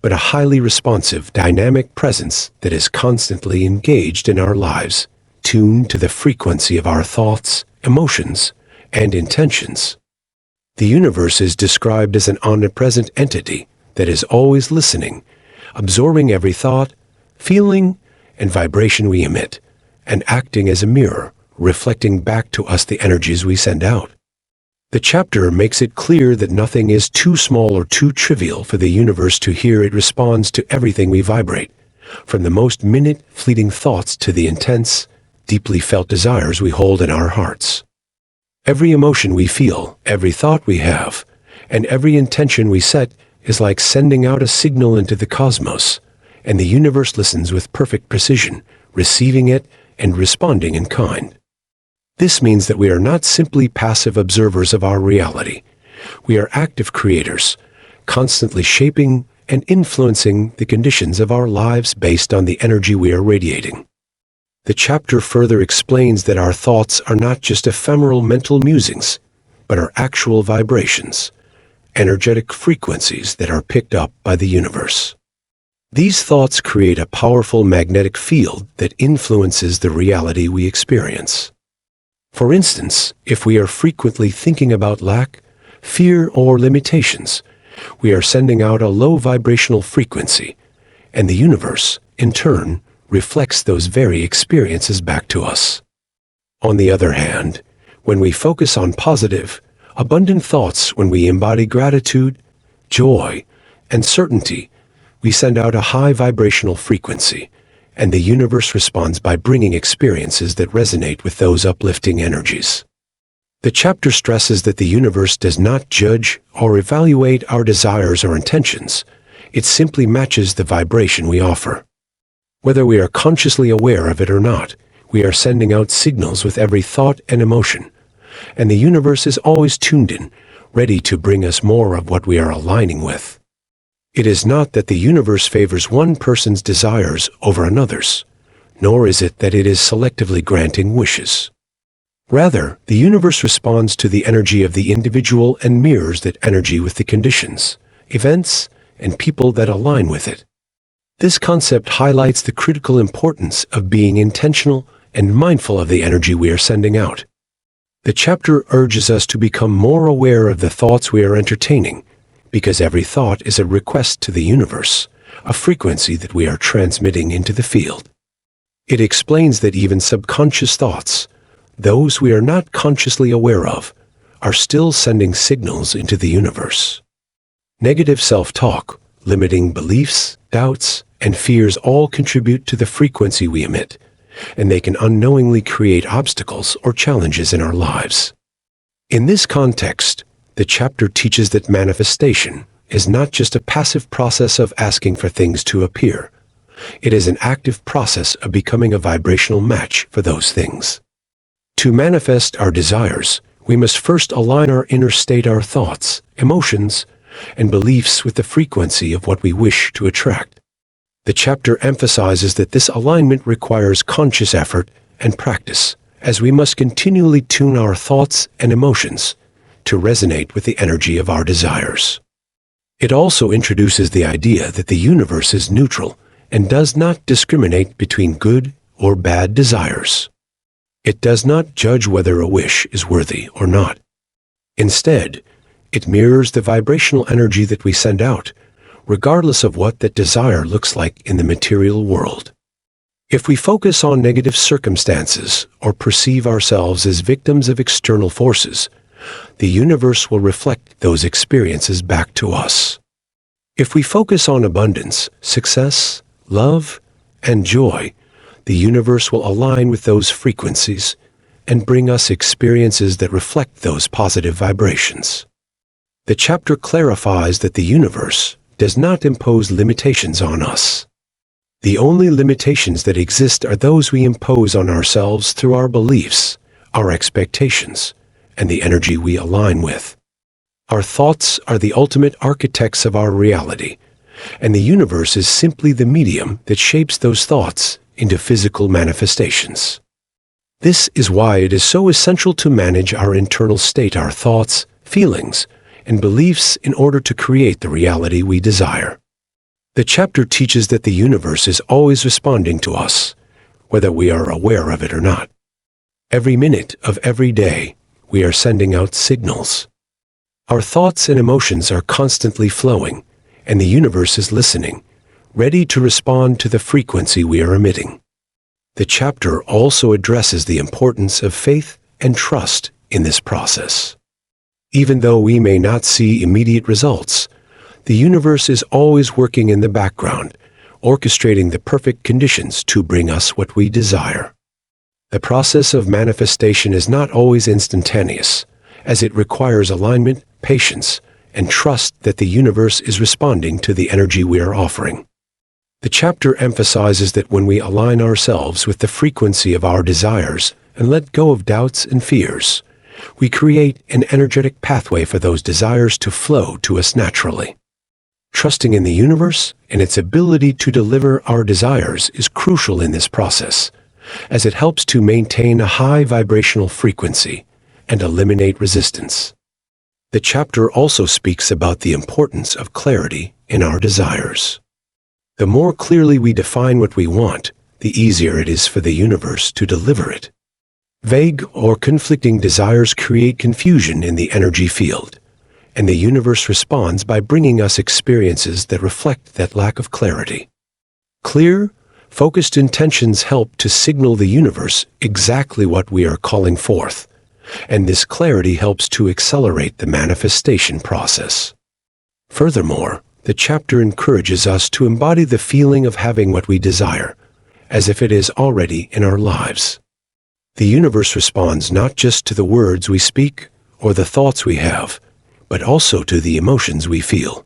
but a highly responsive, dynamic presence that is constantly engaged in our lives, tuned to the frequency of our thoughts, emotions, and intentions. The universe is described as an omnipresent entity that is always listening, absorbing every thought, feeling, and vibration we emit, and acting as a mirror, reflecting back to us the energies we send out. The chapter makes it clear that nothing is too small or too trivial for the universe to hear. It responds to everything we vibrate, from the most minute, fleeting thoughts to the intense, deeply felt desires we hold in our hearts. Every emotion we feel, every thought we have, and every intention we set is like sending out a signal into the cosmos, and the universe listens with perfect precision, receiving it and responding in kind. This means that we are not simply passive observers of our reality. We are active creators, constantly shaping and influencing the conditions of our lives based on the energy we are radiating. The chapter further explains that our thoughts are not just ephemeral mental musings, but are actual vibrations, energetic frequencies that are picked up by the universe. These thoughts create a powerful magnetic field that influences the reality we experience. For instance, if we are frequently thinking about lack, fear, or limitations, we are sending out a low vibrational frequency, and the universe, in turn, reflects those very experiences back to us. On the other hand, when we focus on positive, abundant thoughts, when we embody gratitude, joy, and certainty, we send out a high vibrational frequency, and the universe responds by bringing experiences that resonate with those uplifting energies. The chapter stresses that the universe does not judge or evaluate our desires or intentions. It simply matches the vibration we offer. Whether we are consciously aware of it or not, we are sending out signals with every thought and emotion, and the universe is always tuned in, ready to bring us more of what we are aligning with. It is not that the universe favors one person's desires over another's, nor is it that it is selectively granting wishes. Rather, the universe responds to the energy of the individual and mirrors that energy with the conditions, events, and people that align with it. This concept highlights the critical importance of being intentional and mindful of the energy we are sending out. The chapter urges us to become more aware of the thoughts we are entertaining, because every thought is a request to the universe, a frequency that we are transmitting into the field. It explains that even subconscious thoughts, those we are not consciously aware of, are still sending signals into the universe. Negative self-talk, limiting beliefs, doubts, and fears all contribute to the frequency we emit, and they can unknowingly create obstacles or challenges in our lives. In this context, the chapter teaches that manifestation is not just a passive process of asking for things to appear. It is an active process of becoming a vibrational match for those things. To manifest our desires, we must first align our inner state, our thoughts, emotions, and beliefs with the frequency of what we wish to attract. The chapter emphasizes that this alignment requires conscious effort and practice, as we must continually tune our thoughts and emotions to resonate with the energy of our desires. It also introduces the idea that the universe is neutral and does not discriminate between good or bad desires. It does not judge whether a wish is worthy or not. Instead, it mirrors the vibrational energy that we send out, regardless of what that desire looks like in the material world. If we focus on negative circumstances or perceive ourselves as victims of external forces, the universe will reflect those experiences back to us. If we focus on abundance, success, love, and joy, the universe will align with those frequencies and bring us experiences that reflect those positive vibrations. The chapter clarifies that the universe does not impose limitations on us. The only limitations that exist are those we impose on ourselves through our beliefs, our expectations, and the energy we align with. Our thoughts are the ultimate architects of our reality, and the universe is simply the medium that shapes those thoughts into physical manifestations. This is why it is so essential to manage our internal state, our thoughts, feelings, and beliefs in order to create the reality we desire. The chapter teaches that the universe is always responding to us, whether we are aware of it or not. Every minute of every day, we are sending out signals. Our thoughts and emotions are constantly flowing, and the universe is listening, ready to respond to the frequency we are emitting. The chapter also addresses the importance of faith and trust in this process. Even though we may not see immediate results, the universe is always working in the background, orchestrating the perfect conditions to bring us what we desire. The process of manifestation is not always instantaneous, as it requires alignment, patience, and trust that the universe is responding to the energy we are offering. The chapter emphasizes that when we align ourselves with the frequency of our desires and let go of doubts and fears, we create an energetic pathway for those desires to flow to us naturally. Trusting in the universe and its ability to deliver our desires is crucial in this process, as it helps to maintain a high vibrational frequency and eliminate resistance. The chapter also speaks about the importance of clarity in our desires. The more clearly we define what we want, the easier it is for the universe to deliver it. Vague or conflicting desires create confusion in the energy field, and the universe responds by bringing us experiences that reflect that lack of clarity. Clear, focused intentions help to signal the universe exactly what we are calling forth, and this clarity helps to accelerate the manifestation process. Furthermore, the chapter encourages us to embody the feeling of having what we desire, as if it is already in our lives. The universe responds not just to the words we speak or the thoughts we have, but also to the emotions we feel.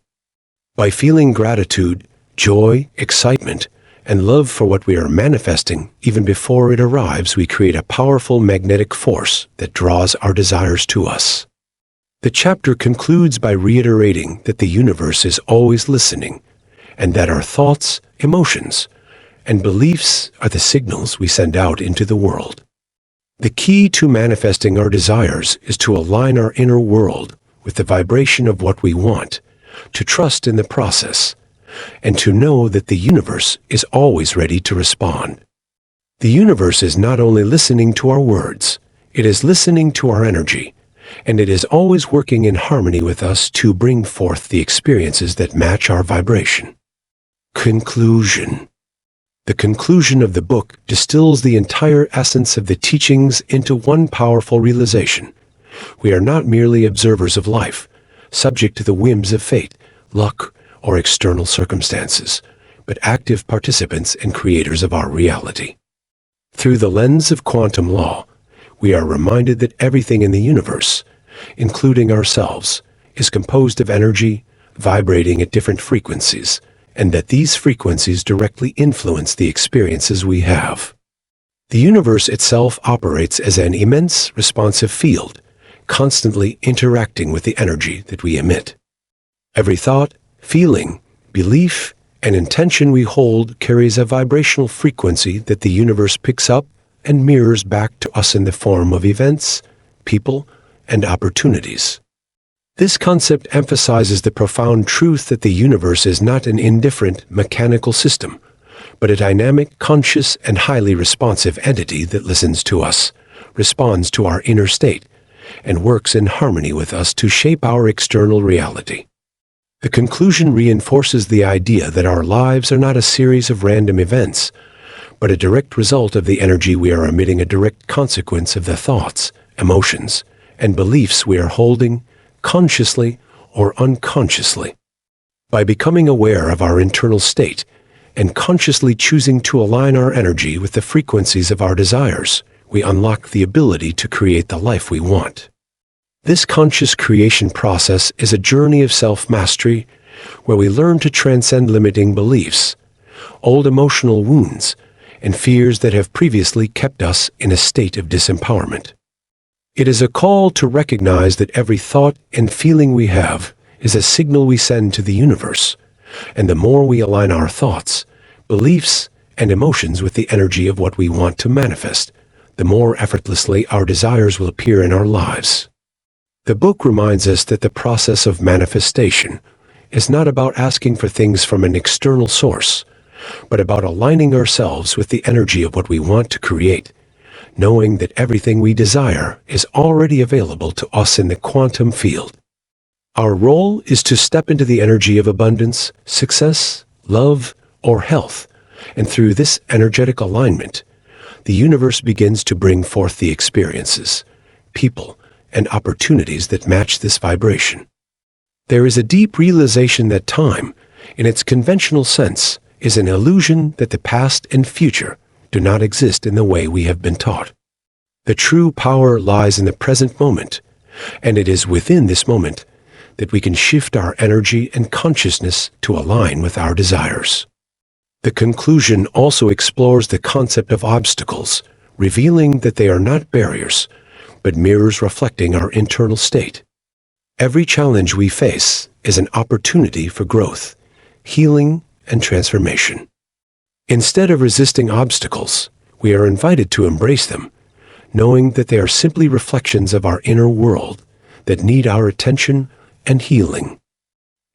By feeling gratitude, joy, excitement, and love for what we are manifesting, even before it arrives, we create a powerful magnetic force that draws our desires to us. The chapter concludes by reiterating that the universe is always listening, and that our thoughts, emotions, and beliefs are the signals we send out into the world. The key to manifesting our desires is to align our inner world with the vibration of what we want, to trust in the process, and to know that the universe is always ready to respond. The universe is not only listening to our words, it is listening to our energy, and it is always working in harmony with us to bring forth the experiences that match our vibration. Conclusion. The conclusion of the book distills the entire essence of the teachings into one powerful realization. We are not merely observers of life, subject to the whims of fate, luck, or external circumstances, but active participants and creators of our reality. Through the lens of quantum law, we are reminded that everything in the universe, including ourselves, is composed of energy, vibrating at different frequencies, and that these frequencies directly influence the experiences we have. The universe itself operates as an immense responsive field, constantly interacting with the energy that we emit. Every thought, feeling, belief, and intention we hold carries a vibrational frequency that the universe picks up and mirrors back to us in the form of events, people, and opportunities. This concept emphasizes the profound truth that the universe is not an indifferent, mechanical system, but a dynamic, conscious, and highly responsive entity that listens to us, responds to our inner state, and works in harmony with us to shape our external reality. The conclusion reinforces the idea that our lives are not a series of random events, but a direct result of the energy we are emitting, a direct consequence of the thoughts, emotions, and beliefs we are holding, consciously or unconsciously. By becoming aware of our internal state and consciously choosing to align our energy with the frequencies of our desires, we unlock the ability to create the life we want. This conscious creation process is a journey of self-mastery where we learn to transcend limiting beliefs, old emotional wounds, and fears that have previously kept us in a state of disempowerment. It is a call to recognize that every thought and feeling we have is a signal we send to the universe, and the more we align our thoughts, beliefs, and emotions with the energy of what we want to manifest, the more effortlessly our desires will appear in our lives. The book reminds us that the process of manifestation is not about asking for things from an external source, but about aligning ourselves with the energy of what we want to create, knowing that everything we desire is already available to us in the quantum field. Our role is to step into the energy of abundance, success, love, or health, and through this energetic alignment, the universe begins to bring forth the experiences, people, and opportunities that match this vibration. There is a deep realization that time, in its conventional sense, is an illusion that the past and future do not exist in the way we have been taught. The true power lies in the present moment, and it is within this moment that we can shift our energy and consciousness to align with our desires. The conclusion also explores the concept of obstacles, revealing that they are not barriers, but mirrors reflecting our internal state. Every challenge we face is an opportunity for growth, healing, and transformation. Instead of resisting obstacles, we are invited to embrace them, knowing that they are simply reflections of our inner world that need our attention and healing.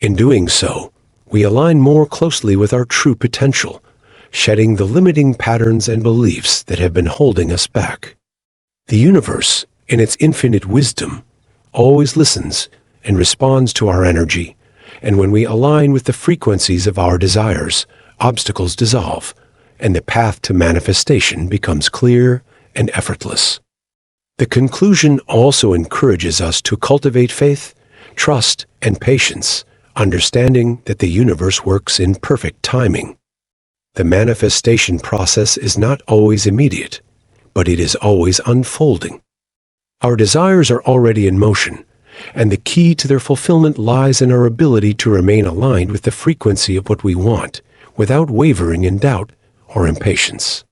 In doing so, we align more closely with our true potential, shedding the limiting patterns and beliefs that have been holding us back. The universe, in its infinite wisdom, always listens and responds to our energy, and when we align with the frequencies of our desires, obstacles dissolve, and the path to manifestation becomes clear and effortless. The conclusion also encourages us to cultivate faith, trust, and patience, understanding that the universe works in perfect timing. The manifestation process is not always immediate, but it is always unfolding. Our desires are already in motion, and the key to their fulfillment lies in our ability to remain aligned with the frequency of what we want, without wavering in doubt or impatience.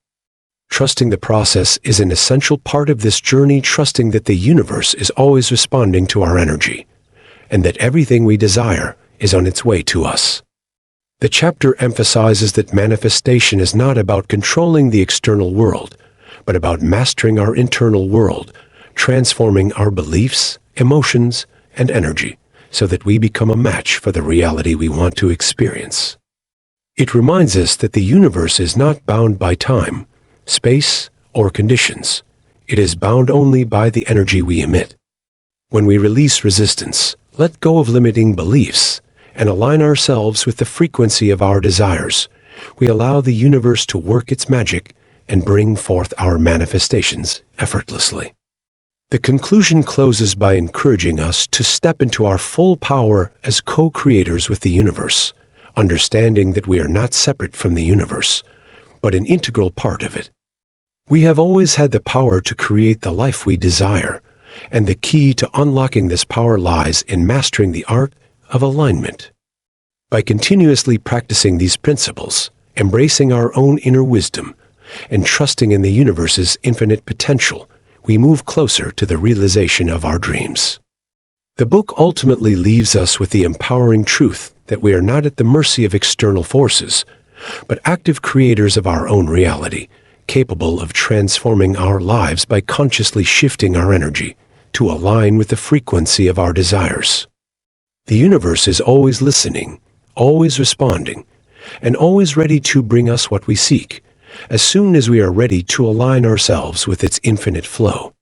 Trusting the process is an essential part of this journey, trusting that the universe is always responding to our energy, and that everything we desire is on its way to us. The chapter emphasizes that manifestation is not about controlling the external world, but about mastering our internal world, transforming our beliefs, emotions, and energy so that we become a match for the reality we want to experience. It reminds us that the universe is not bound by time, space, or conditions. It is bound only by the energy we emit. When we release resistance, let go of limiting beliefs, and align ourselves with the frequency of our desires, we allow the universe to work its magic and bring forth our manifestations effortlessly. The conclusion closes by encouraging us to step into our full power as co-creators with the universe, understanding that we are not separate from the universe, but an integral part of it. We have always had the power to create the life we desire, and the key to unlocking this power lies in mastering the art of alignment. By continuously practicing these principles, embracing our own inner wisdom, and trusting in the universe's infinite potential, we move closer to the realization of our dreams. The book ultimately leaves us with the empowering truth that we are not at the mercy of external forces, but active creators of our own reality, capable of transforming our lives by consciously shifting our energy to align with the frequency of our desires. The universe is always listening, always responding, and always ready to bring us what we seek, as soon as we are ready to align ourselves with its infinite flow.